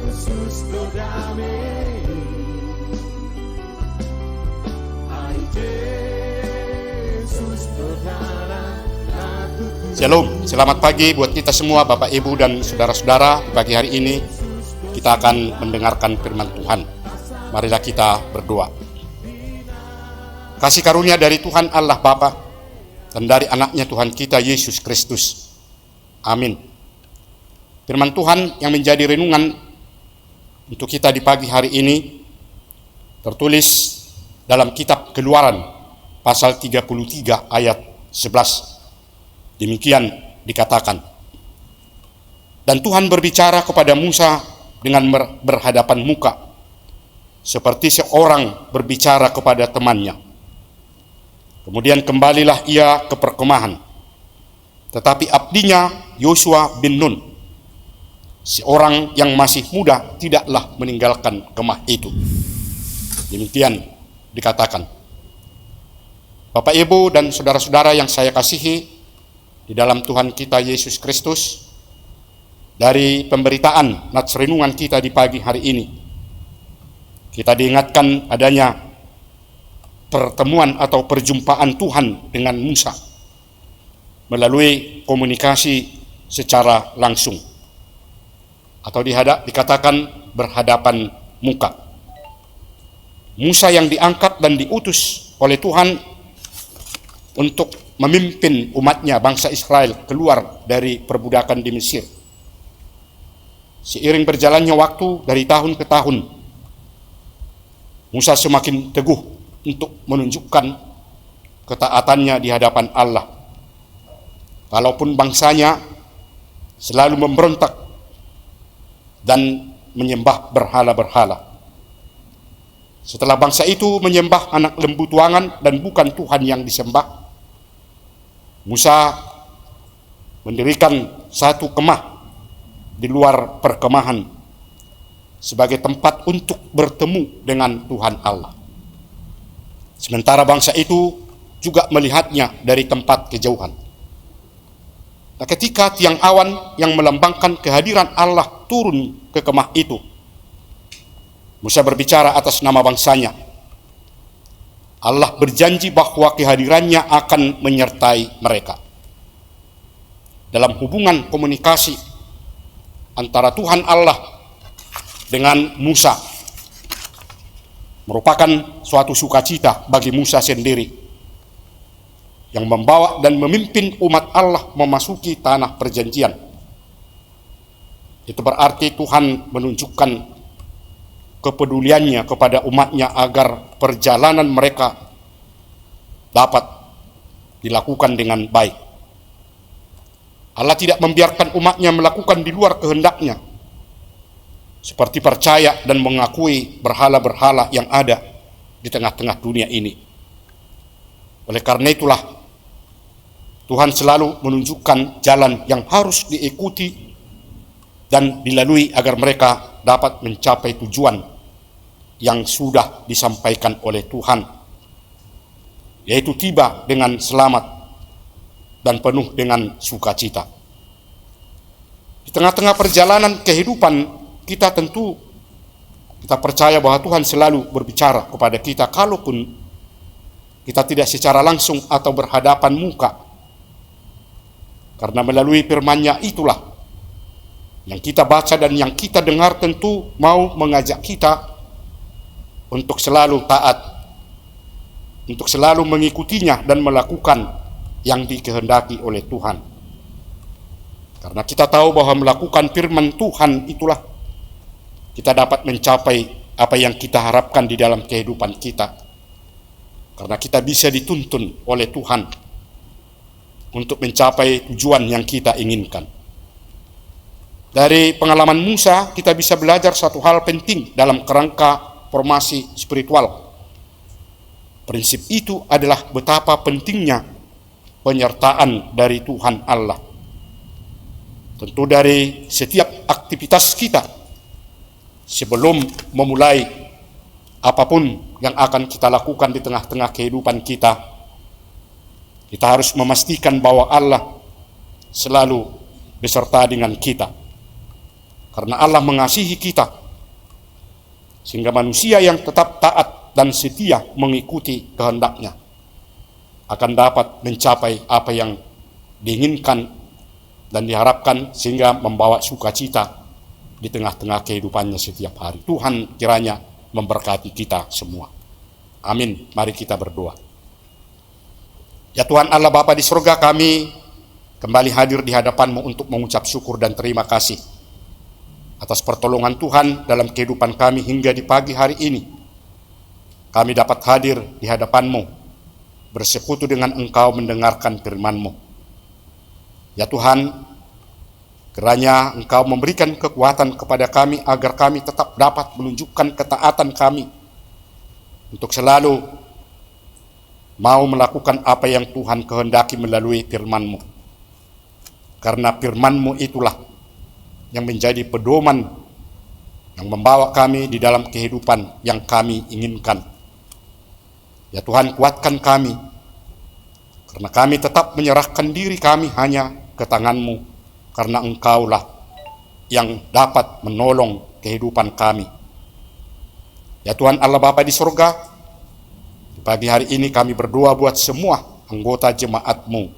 Shalom, selamat pagi buat kita semua Bapak Ibu dan saudara-saudara. Pagi hari ini kita akan mendengarkan firman Tuhan. Marilah kita berdoa. Kasih karunia dari Tuhan Allah Bapa dan dari anaknya Tuhan kita Yesus Kristus. Amin. Firman Tuhan yang menjadi renungan untuk kita di pagi hari ini tertulis dalam kitab Keluaran pasal 33 ayat 11. Demikian dikatakan. Dan Tuhan berbicara kepada Musa dengan berhadapan muka, seperti seorang berbicara kepada temannya. Kemudian kembalilah ia ke perkemahan. Tetapi abdinya Yosua bin Nun, seorang yang masih muda, tidaklah meninggalkan kemah itu. Demikian dikatakan. Bapak, Ibu, dan saudara-saudara yang saya kasihi di dalam Tuhan kita Yesus Kristus, dari pemberitaan nats renungan kita di pagi hari ini, kita diingatkan adanya pertemuan atau perjumpaan Tuhan dengan Musa melalui komunikasi secara langsung, atau dikatakan berhadapan muka. Musa yang diangkat dan diutus oleh Tuhan untuk memimpin umatnya, bangsa Israel, keluar dari perbudakan di Mesir. Seiring berjalannya waktu dari tahun ke tahun, Musa semakin teguh untuk menunjukkan ketaatannya di hadapan Allah. Walaupun bangsanya selalu memberontak dan menyembah berhala-berhala. Setelah bangsa itu menyembah anak lembu tuangan dan bukan Tuhan yang disembah, Musa mendirikan satu kemah di luar perkemahan sebagai tempat untuk bertemu dengan Tuhan Allah. Sementara bangsa itu juga melihatnya dari tempat kejauhan. Nah, ketika tiang awan yang melambangkan kehadiran Allah turun ke kemah itu, Musa berbicara atas nama bangsanya. Allah berjanji bahwa kehadirannya akan menyertai mereka. Dalam hubungan komunikasi antara Tuhan Allah dengan Musa, merupakan suatu sukacita bagi Musa sendiri, yang membawa dan memimpin umat Allah memasuki tanah perjanjian. Itu berarti Tuhan menunjukkan kepeduliannya kepada umatnya agar perjalanan mereka dapat dilakukan dengan baik. Allah tidak membiarkan umatnya melakukan di luar kehendaknya, seperti percaya dan mengakui berhala-berhala yang ada di tengah-tengah dunia ini. Oleh karena itulah, Tuhan selalu menunjukkan jalan yang harus diikuti dan dilalui agar mereka dapat mencapai tujuan yang sudah disampaikan oleh Tuhan, yaitu tiba dengan selamat dan penuh dengan sukacita. Di tengah-tengah perjalanan kehidupan kita, tentu kita percaya bahwa Tuhan selalu berbicara kepada kita, kalaupun kita tidak secara langsung atau berhadapan muka, karena melalui firman-Nya itulah yang kita baca dan yang kita dengar tentu mau mengajak kita untuk selalu taat, untuk selalu mengikutinya dan melakukan yang dikehendaki oleh Tuhan. Karena kita tahu bahwa melakukan firman Tuhan itulah kita dapat mencapai apa yang kita harapkan di dalam kehidupan kita. Karena kita bisa dituntun oleh Tuhan untuk mencapai tujuan yang kita inginkan. Dari pengalaman Musa, kita bisa belajar satu hal penting dalam kerangka formasi spiritual. Prinsip itu adalah betapa pentingnya penyertaan dari Tuhan Allah. Tentu dari setiap aktivitas kita, sebelum memulai apapun yang akan kita lakukan di tengah-tengah kehidupan kita, kita harus memastikan bahwa Allah selalu beserta dengan kita. Karena Allah mengasihi kita sehingga manusia yang tetap taat dan setia mengikuti kehendak-Nya akan dapat mencapai apa yang diinginkan dan diharapkan, sehingga membawa sukacita di tengah-tengah kehidupannya setiap hari. Tuhan kiranya memberkati kita semua. Amin. Mari kita berdoa. Ya Tuhan Allah Bapa di surga, kami kembali hadir di hadapan-Mu untuk mengucap syukur dan terima kasih atas pertolongan Tuhan dalam kehidupan kami hingga di pagi hari ini. Kami dapat hadir di hadapan-Mu, bersekutu dengan Engkau mendengarkan firman-Mu. Ya Tuhan, kiranya Engkau memberikan kekuatan kepada kami agar kami tetap dapat menunjukkan ketaatan kami untuk selalu mau melakukan apa yang Tuhan kehendaki melalui firman-Mu. Karena firman-Mu itulah yang menjadi pedoman yang membawa kami di dalam kehidupan yang kami inginkan. Ya Tuhan, kuatkan kami, karena kami tetap menyerahkan diri kami hanya ke tangan-Mu, karena Engkaulah yang dapat menolong kehidupan kami. Ya Tuhan Allah Bapa di surga, di pagi hari ini kami berdoa buat semua anggota jemaat-Mu,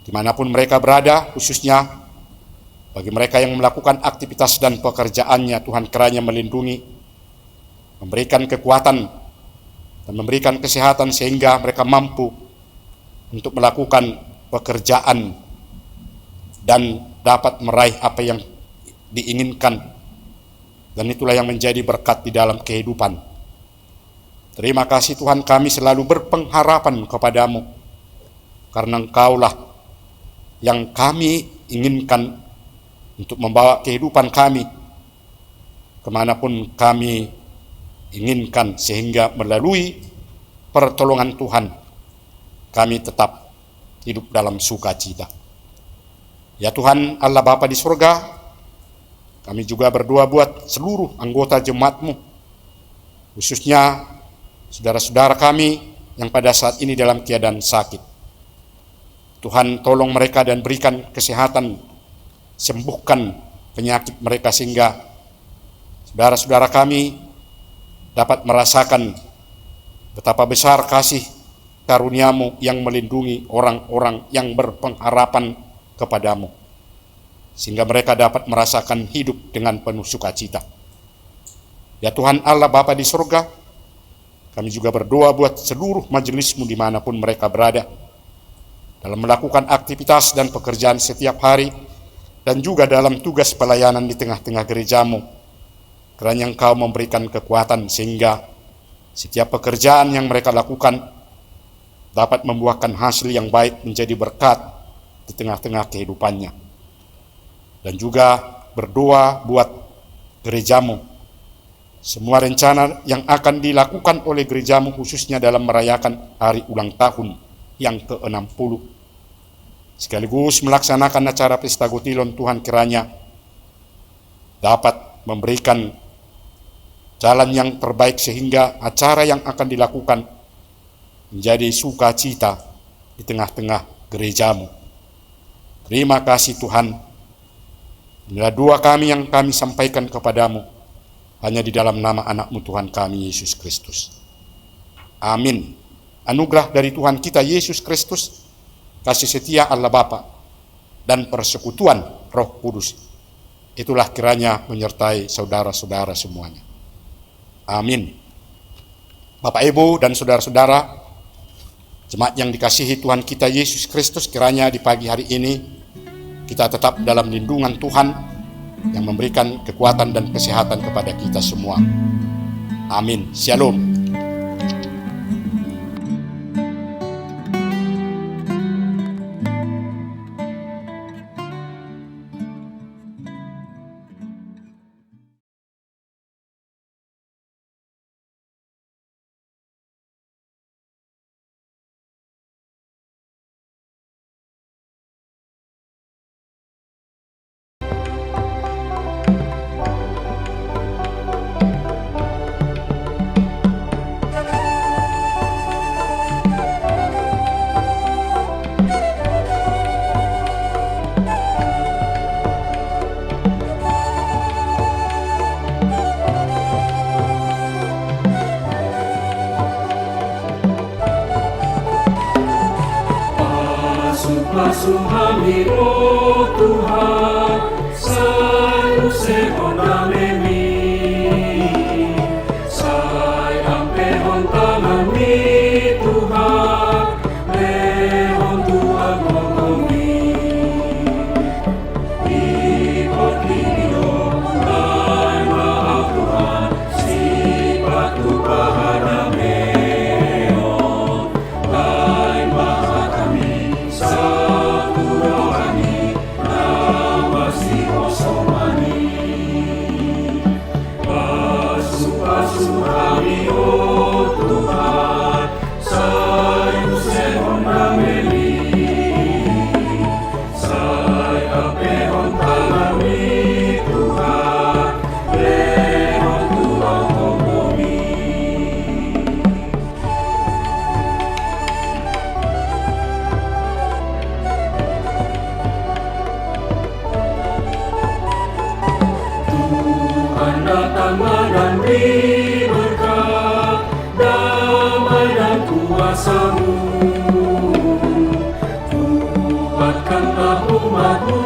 dimanapun mereka berada, khususnya bagi mereka yang melakukan aktivitas dan pekerjaannya. Tuhan kiranya melindungi, memberikan kekuatan, dan memberikan kesehatan sehingga mereka mampu untuk melakukan pekerjaan dan dapat meraih apa yang diinginkan, dan itulah yang menjadi berkat di dalam kehidupan. Terima kasih Tuhan, kami selalu berpengharapan kepadamu, karena Engkaulah yang kami inginkan untuk membawa kehidupan kami kemanapun kami inginkan, sehingga melalui pertolongan Tuhan kami tetap hidup dalam sukacita. Ya Tuhan Allah Bapa di surga, kami juga berdoa buat seluruh anggota jemaat-Mu, khususnya saudara-saudara kami yang pada saat ini dalam keadaan sakit. Tuhan tolong mereka dan berikan kesehatan, sembuhkan penyakit mereka, sehingga saudara-saudara kami dapat merasakan betapa besar kasih karunia-Mu yang melindungi orang-orang yang berpengharapan kepadamu, sehingga mereka dapat merasakan hidup dengan penuh sukacita. Ya Tuhan Allah Bapa di surga, kami juga berdoa buat seluruh majelis-Mu dimanapun mereka berada, dalam melakukan aktivitas dan pekerjaan setiap hari, dan juga dalam tugas pelayanan di tengah-tengah gereja-Mu. Kiranya Engkau memberikan kekuatan sehingga setiap pekerjaan yang mereka lakukan dapat membuahkan hasil yang baik, menjadi berkat di tengah-tengah kehidupannya. Dan juga berdoa buat gereja-Mu, semua rencana yang akan dilakukan oleh gereja-Mu, khususnya dalam merayakan hari ulang tahun yang ke-60, sekaligus melaksanakan acara Pesta Gotilon. Tuhan kiranya dapat memberikan jalan yang terbaik, sehingga acara yang akan dilakukan menjadi sukacita di tengah-tengah gereja-Mu. Terima kasih Tuhan. Inilah doa kami yang kami sampaikan kepadamu, hanya di dalam nama anak-Mu Tuhan kami, Yesus Kristus. Amin. Anugerah dari Tuhan kita Yesus Kristus, kasih setia Allah Bapa, dan persekutuan Roh Kudus, itulah kiranya menyertai saudara-saudara semuanya. Amin. Bapak, Ibu, dan saudara-saudara jemaat yang dikasihi Tuhan kita Yesus Kristus, kiranya di pagi hari ini kita tetap dalam lindungan Tuhan yang memberikan kekuatan dan kesehatan kepada kita semua. Amin. Shalom. Suhami oh Tuhan, sanu sekonamemi, sai ampehon tanami Tuhan, lehon Tuhan ngomongi, ikut video dan maaf Tuhan, sifat Tuhan meon, lain maha kami, satu rohani, nawasi osomani. Pasu-pasu kami oh Tuhan, sayu sehon nameli, say apehon tanami Tuhan, lehon Tuhan ngomongi. Tuhan datang menanti berkat, damai dan kuasa-Mu. Kuatkanlah umat-Mu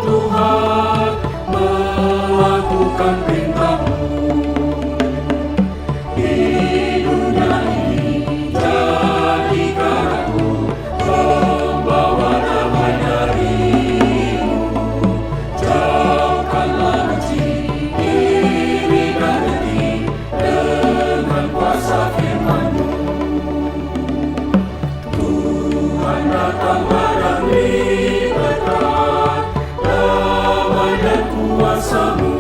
Tuhan, melakukan perintah-Mu. Di dunia ini jadikan aku pembawa damai dari-Mu. Jauhkanlah benci, iri dan dengki dengan kuasa firman-Mu. Tuhan datanglah dan beri berkat, damai dan kuasa-Mu.